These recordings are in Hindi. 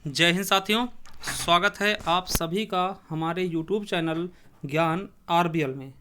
जय हिंद साथियों, स्वागत है आप सभी का हमारे YouTube चैनल ज्ञान आरबीएल में।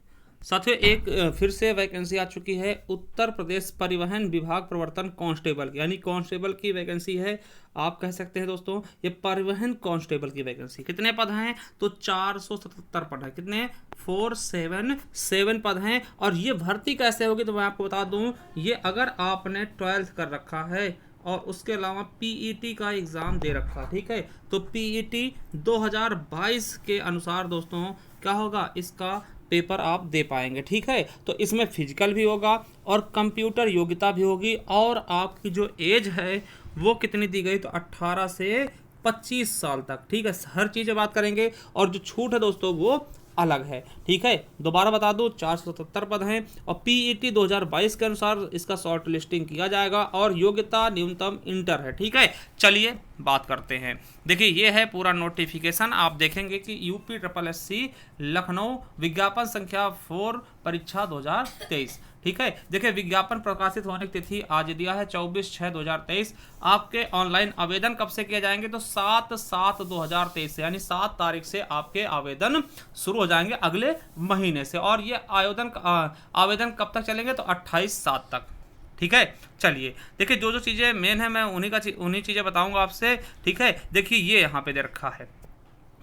साथियों फिर से वैकेंसी आ चुकी है उत्तर प्रदेश परिवहन विभाग प्रवर्तन कांस्टेबल की, यानी कांस्टेबल की वैकेंसी है। आप कह सकते हैं दोस्तों ये परिवहन कांस्टेबल की वैकेंसी। कितने पद हैं? तो 477 पद हैं। कितने? 477 पद हैं। और ये भर्ती कैसे होगी तो मैं आपको बता दूं, ये अगर आपने 12th कर रखा है और उसके अलावा पीईटी का एग्ज़ाम दे रखा, ठीक है, तो पीईटी 2022 के अनुसार दोस्तों क्या होगा, इसका पेपर आप दे पाएंगे। ठीक है, तो इसमें फिजिकल भी होगा और कंप्यूटर योग्यता भी होगी। और आपकी जो एज है वो कितनी दी गई, तो 18 से 25 साल तक। ठीक है, हर चीज़ बात करेंगे। और जो छूट है दोस्तों वो अलग है। ठीक है, दोबारा बता दो 477 पद हैं और पीईटी 2022 के अनुसार इसका शॉर्ट लिस्टिंग किया जाएगा और योग्यता न्यूनतम इंटर है। ठीक है, चलिए बात करते हैं। देखिए ये है पूरा नोटिफिकेशन। आप देखेंगे कि यूपी ट्रिपल एससी लखनऊ विज्ञापन संख्या 4 परीक्षा 2023। ठीक है, देखिए विज्ञापन प्रकाशित होने की तिथि आज दिया है 24/6/2023। आपके ऑनलाइन आवेदन कब से किए जाएंगे, तो 7/7/2023 से, यानी 7 तारीख से आपके आवेदन शुरू हो जाएंगे अगले महीने से। और ये आवेदन कब तक चलेंगे, तो 28/7 तक। ठीक है, चलिए देखिए जो चीज़ें मेन है मैं उन्हीं चीज़ें बताऊंगा आपसे। ठीक है, देखिए ये यहाँ पे दे रखा है,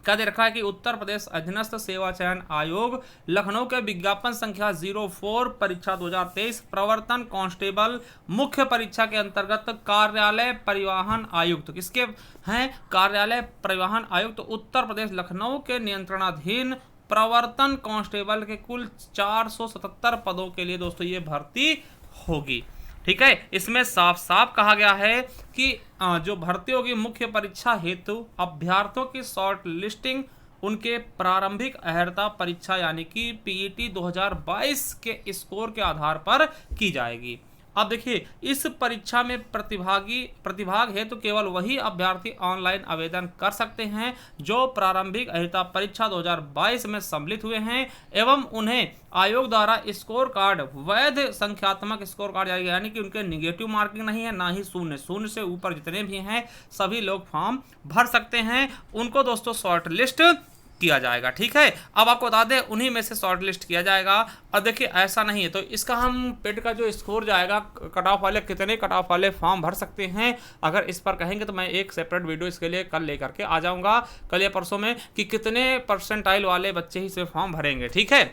क्या दे रखा है कि उत्तर प्रदेश अधीनस्थ सेवा चयन आयोग लखनऊ के विज्ञापन संख्या 04 परीक्षा 2023 प्रवर्तन कांस्टेबल मुख्य परीक्षा के अंतर्गत कार्यालय परिवहन आयुक्त, किसके हैं, कार्यालय परिवहन आयुक्त उत्तर प्रदेश लखनऊ के नियंत्रणाधीन प्रवर्तन कांस्टेबल के कुल 477 पदों के लिए दोस्तों ये भर्ती होगी। ठीक है, इसमें साफ साफ कहा गया है कि जो भर्ती होगी मुख्य परीक्षा हेतु अभ्यर्थियों की शॉर्ट लिस्टिंग उनके प्रारंभिक अर्हता परीक्षा यानी कि पीईटी 2022 के स्कोर के आधार पर की जाएगी। अब देखिए इस परीक्षा में प्रतिभाग हेतु केवल वही अभ्यर्थी ऑनलाइन आवेदन कर सकते हैं जो प्रारंभिक अर्हता परीक्षा 2022 में सम्मिलित हुए हैं एवं उन्हें आयोग द्वारा स्कोर कार्ड वैध संख्यात्मक स्कोर कार्ड जारी, यानी कि उनके निगेटिव मार्किंग नहीं है, ना ही शून्य से ऊपर जितने भी हैं सभी लोग फॉर्म भर सकते हैं। उनको दोस्तों शॉर्ट लिस्ट किया जाएगा। ठीक है, अब आपको बता दें उन्हीं में से शॉर्ट लिस्ट किया जाएगा। और देखिए ऐसा नहीं है तो इसका हम पेड का जो स्कोर जाएगा, कट ऑफ वाले कितने कट ऑफ वाले फॉर्म भर सकते हैं, अगर इस पर कहेंगे तो मैं एक सेपरेट वीडियो इसके लिए कल लेकर के आ जाऊंगा, कल या परसों में, कि कितने परसेंटाइल वाले बच्चे ही इसमें फॉर्म भरेंगे। ठीक है,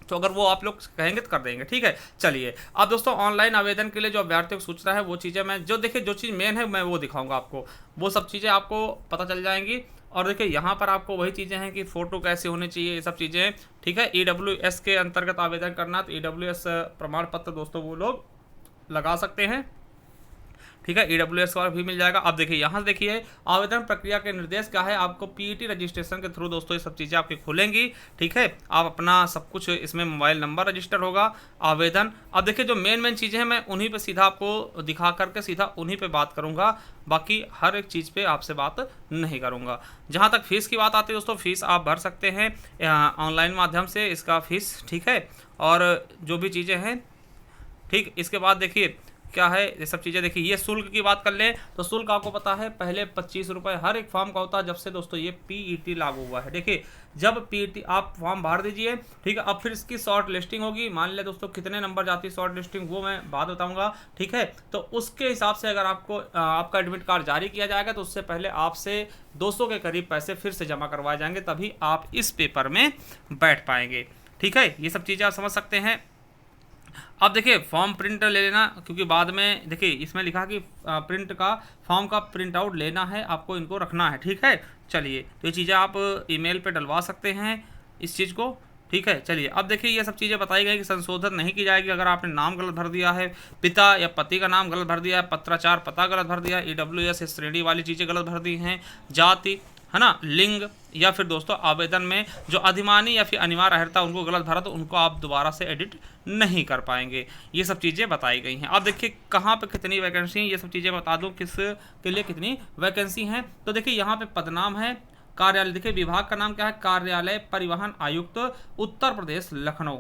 तो अगर वो आप लोग कहेंगे तो कर देंगे। ठीक है, चलिए अब दोस्तों ऑनलाइन आवेदन के लिए जो अभ्यर्थियों को सूचना है वो चीज़ें मैं जो देखिए जो चीज़ मेन है मैं वो दिखाऊंगा आपको, वो सब चीज़ें आपको पता चल जाएंगी। और देखिए यहाँ पर आपको वही चीज़ें हैं कि फ़ोटो कैसे होनी चाहिए, ये सब चीज़ें। ठीक है, ईडब्ल्यूएस के अंतर्गत आवेदन करना, तो ईडब्ल्यूएस प्रमाण पत्र दोस्तों वो लोग लगा सकते हैं। ठीक है, ईडब्ल्यूएस वाला भी मिल जाएगा। अब देखिए यहाँ से देखिए आवेदन प्रक्रिया के निर्देश क्या है, आपको पीईटी रजिस्ट्रेशन के थ्रू दोस्तों ये सब चीज़ें आपकी खुलेंगी। ठीक है, आप अपना सब कुछ इसमें मोबाइल नंबर रजिस्टर होगा, आवेदन। अब देखिए जो मेन चीज़ें हैं मैं उन्हीं पे सीधा आपको दिखा करके सीधा उन्हीं पे बात करूँगा, बाकी हर एक चीज़ पे आपसे बात नहीं करूँगा। जहाँ तक फीस की बात आती है दोस्तों, फीस आप भर सकते हैं ऑनलाइन माध्यम से इसका फीस। ठीक है, और जो भी चीज़ें हैं, ठीक, इसके बाद देखिए क्या है ये सब चीज़ें। देखिए ये शुल्क की बात कर लें तो शुल्क आपको पता है पहले 25 रुपये हर एक फॉर्म का होता है जब से दोस्तों ये पीईटी लागू हुआ है। देखिए जब पीईटी आप फॉर्म भर दीजिए, ठीक है, अब फिर इसकी शॉर्ट लिस्टिंग होगी। मान लिया दोस्तों कितने नंबर जाती है शॉर्ट लिस्टिंग वो मैं बाद बताऊंगा। ठीक है, तो उसके हिसाब से अगर आपको आपका एडमिट कार्ड जारी किया जाएगा तो उससे पहले आपसे 200 के करीब पैसे फिर से जमा करवाए जाएंगे, तभी आप इस पेपर में बैठ पाएंगे। ठीक है, ये सब चीज़ें आप समझ सकते हैं। अब देखिए फॉर्म प्रिंट ले लेना, क्योंकि बाद में देखिए इसमें लिखा कि प्रिंट का फॉर्म का प्रिंट आउट लेना है, आपको इनको रखना है। ठीक है, चलिए तो ये चीज़ें आप ईमेल पे डलवा सकते हैं इस चीज़ को। ठीक है, चलिए अब देखिए ये सब चीज़ें बताई गई कि संशोधन नहीं की जाएगी अगर आपने नाम गलत भर दिया है, पिता या पति का नाम गलत भर दिया है, पत्राचार पता गलत भर दिया है, ईडब्ल्यूएस श्रेणी वाली चीज़ें गलत भर दी हैं, जाति है ना, लिंग, या फिर दोस्तों आवेदन में जो अधिमानी या फिर अनिवार्य अर्हता उनको गलत भरा तो उनको आप दोबारा से एडिट नहीं कर पाएंगे। ये सब चीज़ें बताई गई हैं। अब देखिए कहाँ पे कितनी वैकेंसी हैं, ये सब चीज़ें बता दूँ किस के लिए कितनी वैकेंसी हैं। तो देखिए यहाँ पे पदनाम है कार्यालय, देखिए विभाग का नाम क्या है, कार्यालय परिवहन आयुक्त उत्तर प्रदेश लखनऊ।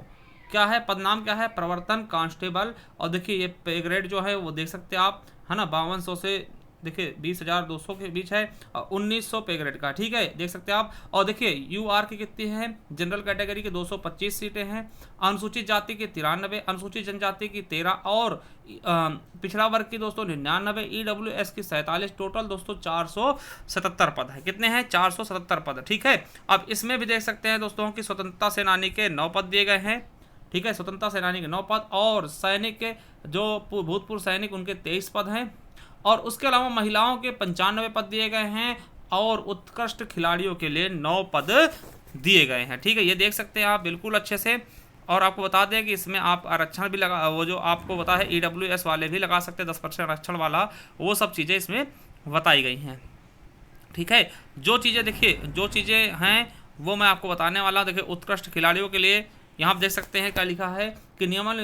क्या है पदनाम, क्या है, प्रवर्तन कांस्टेबल। और देखिए ये पे ग्रेड जो है वो देख सकते हैं आप, है ना, 5200 से देखिए 20,200 के बीच है और 1900 पे ग्रेड का, ठीक है, देख सकते हैं आप। और देखिए यूआर की कितनी है, जनरल कैटेगरी की 225 सीटें हैं, अनुसूचित जाति की 93, अनुसूचित जनजाति की 13 और पिछड़ा वर्ग की दोस्तों 99, ईडब्ल्यूएस की 47, टोटल दोस्तों 477 पद है। कितने हैं, 477 पद, ठीक है। अब इसमें भी देख सकते हैं दोस्तों कि स्वतंत्रता सेनानी के 9 पद दिए गए हैं, ठीक है, स्वतंत्रता सेनानी के 9 पद, और सैनिक के जो भूतपूर्व सैनिक उनके 23 पद हैं, और उसके अलावा महिलाओं के 95 पद दिए गए हैं, और उत्कृष्ट खिलाड़ियों के लिए 9 पद दिए गए हैं, ठीक है। ये देख सकते हैं आप बिल्कुल अच्छे से। और आपको बता दें कि इसमें आप आरक्षण भी लगा, वो जो आपको बता है ईडब्ल्यूएस वाले भी लगा सकते हैं 10% आरक्षण वाला, वो सब चीज़ें इसमें बताई गई हैं, ठीक है। जो चीज़ें देखिए, जो चीज़ें हैं वो मैं आपको बताने वाला हूँ। देखिए उत्कृष्ट खिलाड़ियों के लिए यहाँ आप देख सकते हैं क्या लिखा है कि नियमन,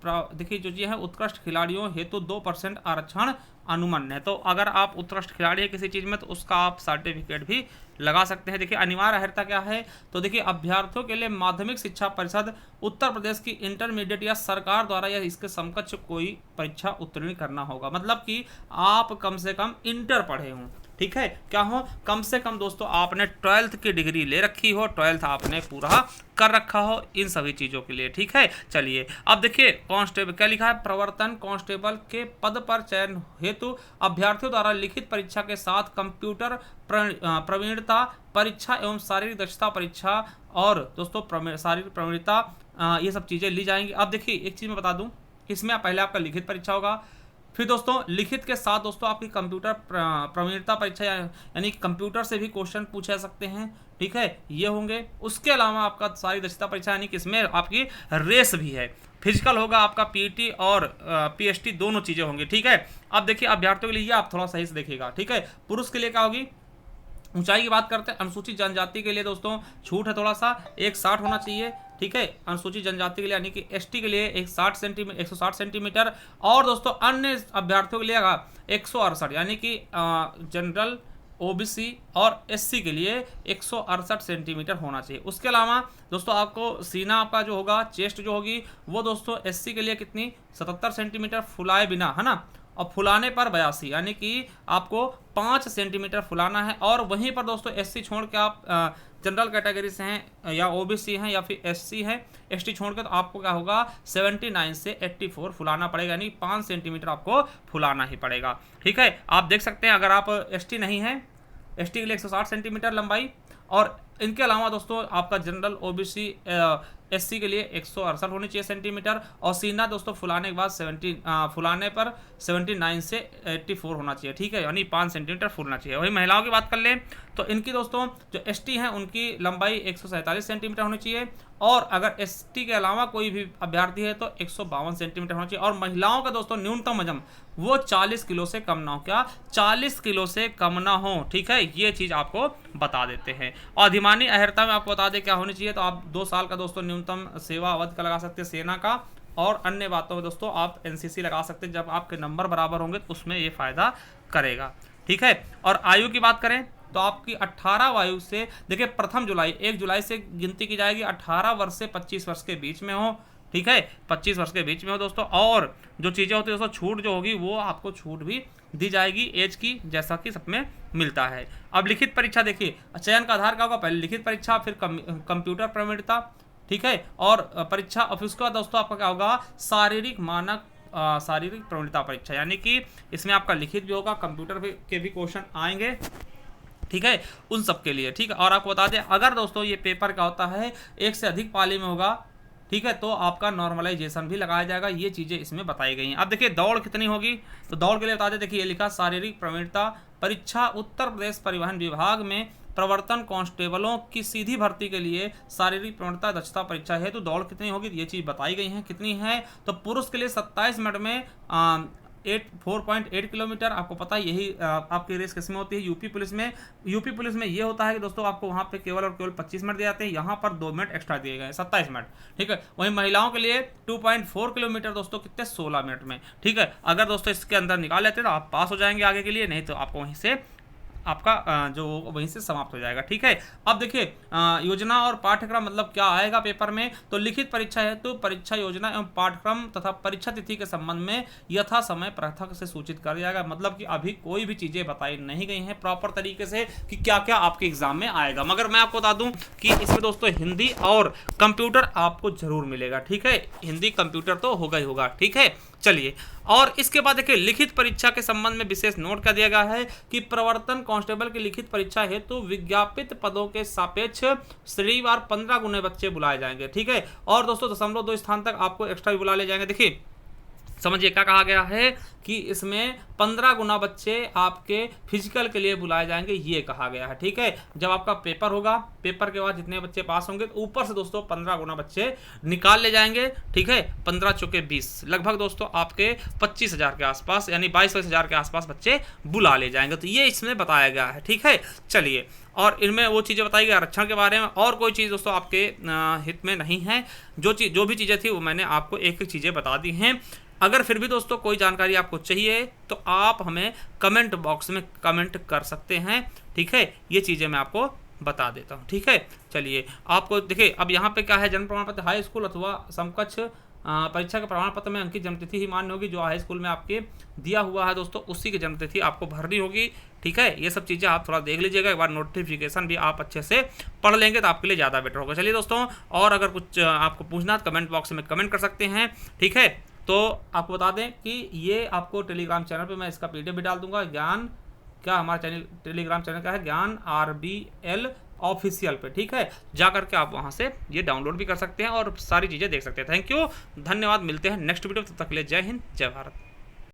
देखिए जो चीज़ है उत्कृष्ट खिलाड़ियों हेतु 2% आरक्षण अनुमन्य है। तो अगर आप उत्कृष्ट खिलाड़ी है किसी चीज़ में तो उसका आप सर्टिफिकेट भी लगा सकते हैं। देखिए अनिवार्य अर्हता क्या है, तो देखिए अभ्यर्थियों के लिए माध्यमिक शिक्षा परिषद उत्तर प्रदेश की इंटरमीडिएट या सरकार द्वारा या इसके समकक्ष कोई परीक्षा उत्तीर्ण करना होगा। मतलब कि आप कम से कम इंटर पढ़े हों, ठीक है, क्या हो, कम से कम दोस्तों आपने 12th की डिग्री ले रखी हो, 12th आपने पूरा कर रखा हो इन सभी चीज़ों के लिए, ठीक है। चलिए अब देखिए कांस्टेबल क्या लिखा है, प्रवर्तन कांस्टेबल के पद पर चयन हेतु अभ्यर्थियों द्वारा लिखित परीक्षा के साथ कंप्यूटर प्रवीणता परीक्षा एवं शारीरिक दक्षता परीक्षा और दोस्तों शारीरिक प्रवीणता ये सब चीज़ें ली जाएंगी। अब देखिए एक चीज़ मैं बता दूं कि इसमें पहले आपका लिखित परीक्षा होगा, फिर दोस्तों लिखित के साथ दोस्तों आपकी कंप्यूटर प्रवीणता परीक्षा यानी कंप्यूटर से भी क्वेश्चन पूछे जा सकते हैं, ठीक है, ये होंगे। उसके अलावा आपका सारी दक्षता परीक्षा यानी कि इसमें आपकी रेस भी है, फिजिकल होगा आपका, पीटी और पीएसटी दोनों चीज़ें होंगी, ठीक है। अब देखिए अभ्यर्थियों के लिए आप थोड़ा सही से देखिएगा, ठीक है। पुरुष के लिए क्या होगी, ऊंचाई की बात करते हैं, अनुसूचित जनजाति के लिए दोस्तों छूट है थोड़ा सा, 160 होना चाहिए, ठीक है, अनुसूचित जनजाति के लिए यानी कि एसटी के लिए 160 सेंटीमीटर, और दोस्तों अन्य अभ्यर्थियों के लिए 168 यानी कि जनरल ओबीसी और एससी के लिए 168 सेंटीमीटर होना चाहिए। उसके अलावा दोस्तों आपको सीना आपका जो होगा, चेस्ट जो होगी वो दोस्तों एससी के लिए कितनी 77 सेंटीमीटर फुलाए बिना, है ना, और फुलाने पर 82 यानी कि आपको 5 सेंटीमीटर फुलाना है। और वहीं पर दोस्तों एससी छोड़ के आप जनरल कैटेगरी से हैं या ओबीसी हैं या फिर एससी हैं, एसटी छोड़ के तो आपको क्या होगा 79 से 84 फुलाना पड़ेगा, यानी 5 सेंटीमीटर आपको फुलाना ही पड़ेगा, ठीक है। आप देख सकते हैं अगर आप एसटी नहीं हैं, एसटी के लिए 160 सेंटीमीटर लंबाई, और इनके अलावा दोस्तों आपका जनरल ओबीसी एससी के लिए 168 होनी चाहिए सेंटीमीटर, और सीना दोस्तों फुलाने के बाद फुलाने पर 79 से 84 होना चाहिए, ठीक है, यानी 5 सेंटीमीटर फूलना चाहिए। वही महिलाओं की बात कर लें तो इनकी दोस्तों जो एसटी हैं उनकी लंबाई 147 सेंटीमीटर होनी चाहिए, और अगर एसटी के अलावा कोई भी अभ्यर्थी है तो 152 सेंटीमीटर होना चाहिए। और महिलाओं का दोस्तों न्यूनतम वजन वो 40 किलो से कम ना हो, क्या 40 किलो से कम ना हो, ठीक है, ये चीज़ आपको बता देते हैं। और अधिमानी अहर्ता में आपको बता दें क्या होनी चाहिए, तो आप 2 साल का दोस्तों न्यूनतम सेवा अवधि का लगा सकते हैं सेना का, और अन्य बातों में दोस्तों आप एनसीसी लगा सकते हैं, जब आपके नंबर बराबर होंगे तो उसमें ये फायदा करेगा, ठीक है। और आयु की बात करें तो आपकी 18 आयु से देखिए प्रथम जुलाई 1 जुलाई से गिनती की जाएगी, 18 वर्ष से 25 वर्ष के बीच में हो, ठीक है, 25 वर्ष के बीच में हो दोस्तों। और जो चीज़ें होती है दोस्तों छूट जो होगी वो आपको छूट भी दी जाएगी एज की, जैसा कि सब में मिलता है। अब लिखित परीक्षा देखिए, चयन का आधार क्या होगा, पहले लिखित परीक्षा, फिर कंप्यूटर प्रवीणता, ठीक है, और परीक्षा, और उसके बाद दोस्तों आपका क्या होगा शारीरिक मानक शारीरिक प्रवीणता परीक्षा, यानी कि इसमें आपका लिखित भी होगा, कंप्यूटर के भी क्वेश्चन आएंगे, ठीक है, उन सब के लिए, ठीक है। और आपको बता दें अगर दोस्तों ये पेपर क्या होता है 1 से अधिक पाली में होगा, ठीक है, तो आपका नॉर्मलाइजेशन भी लगाया जाएगा, ये चीज़ें इसमें बताई गई हैं। अब देखिए दौड़ कितनी होगी, तो दौड़ के लिए बता दें, देखिए ये लिखा शारीरिक प्रवीणता परीक्षा उत्तर प्रदेश परिवहन विभाग में प्रवर्तन कांस्टेबलों की सीधी भर्ती के लिए शारीरिक प्रवणता दक्षता परीक्षा है, तो दौड़ कितनी होगी ये चीज़ बताई गई है, कितनी है, तो पुरुष के लिए 27 मिनट में 4.8 किलोमीटर, आपको पता है यही आपकी रेस किसमें होती है, यूपी पुलिस में ये होता है कि दोस्तों आपको वहाँ पे केवल और केवल 25 मिनट दिए जाते हैं, यहाँ पर 2 मिनट एक्स्ट्रा दिए गए 27 मिनट, ठीक है। वहीं महिलाओं के लिए 2.4 किलोमीटर दोस्तों कितने 16 मिनट में, ठीक है। अगर दोस्तों इसके अंदर निकाल लेते हैं तो आप पास हो जाएंगे आगे के लिए, नहीं तो आपको वहीं से आपका जो वहीं से समाप्त हो जाएगा। ठीक है, अब देखिए योजना और पाठ्यक्रम मतलब क्या आएगा पेपर में, तो लिखित परीक्षा हेतु तो परीक्षा योजना एवं पाठ्यक्रम तथा परीक्षा तिथि के संबंध में यथा समय पृथक से सूचित कर दिया जाएगा। मतलब कि अभी कोई भी चीजें बताई नहीं गई हैं प्रॉपर तरीके से कि क्या क्या आपके एग्जाम में आएगा, मगर मैं आपको बता दूं कि इसमें दोस्तों हिंदी और कंप्यूटर आपको जरूर मिलेगा। ठीक है, हिंदी कंप्यूटर तो होगा ही होगा। ठीक है, चलिए, और इसके बाद देखिए लिखित परीक्षा के संबंध में विशेष नोट कर दिया गया है कि प्रवर्तन कांस्टेबल की लिखित परीक्षा हेतु तो विज्ञापित पदों के सापेक्ष श्रेणीवार 15 गुने बच्चे बुलाए जाएंगे। ठीक है, और दोस्तों 0.2 स्थान तक आपको एक्स्ट्रा भी बुला ले जाएंगे। देखिए समझिए क्या कहा गया है कि इसमें 15 गुना बच्चे आपके फिजिकल के लिए बुलाए जाएंगे, ये कहा गया है। ठीक है, जब आपका पेपर होगा, पेपर के बाद जितने बच्चे पास होंगे तो ऊपर से दोस्तों 15 गुना बच्चे निकाल ले जाएंगे। ठीक है, 15 चौके 20, लगभग दोस्तों आपके 25,000 के आसपास यानी 22,000 के आसपास बच्चे बुला ले जाएंगे, तो ये इसमें बताया गया है। ठीक है, चलिए, और इनमें वो चीज़ें बताई गई आरक्षण के बारे में, और कोई चीज़ दोस्तों आपके हित में नहीं है। जो भी चीज़ें थी वो मैंने आपको एक एक चीज़ें बता दी हैं। अगर फिर भी दोस्तों कोई जानकारी आपको चाहिए तो आप हमें कमेंट बॉक्स में कमेंट कर सकते हैं। ठीक है, ये चीज़ें मैं आपको बता देता हूँ। ठीक है, चलिए, आपको देखिए अब यहाँ पे क्या है, जन्म प्रमाण पत्र हाई स्कूल अथवा समकक्ष परीक्षा के प्रमाण पत्र में अंकित जन्मतिथि ही मान्य होगी। जो हाई स्कूल में आपके दिया हुआ है दोस्तों उसी की जन्मतिथि आपको भरनी होगी। ठीक है, ये सब चीज़ें आप थोड़ा देख लीजिएगा, एक बार नोटिफिकेशन भी आप अच्छे से पढ़ लेंगे तो आपके लिए ज़्यादा बेटर होगा। चलिए दोस्तों, और अगर कुछ आपको पूछना तो कमेंट बॉक्स में कमेंट कर सकते हैं। ठीक है, तो आपको बता दें कि ये आपको टेलीग्राम चैनल पे मैं इसका पीडीएफ भी डाल दूंगा। ज्ञान क्या हमारा चैनल टेलीग्राम चैनल का है, ज्ञान RBL ऑफिशियल पे। ठीक है, जा करके आप वहां से ये डाउनलोड भी कर सकते हैं और सारी चीज़ें देख सकते हैं। थैंक यू, धन्यवाद, मिलते हैं नेक्स्ट वीडियो, तब तक के लिए जय हिंद जय भारत।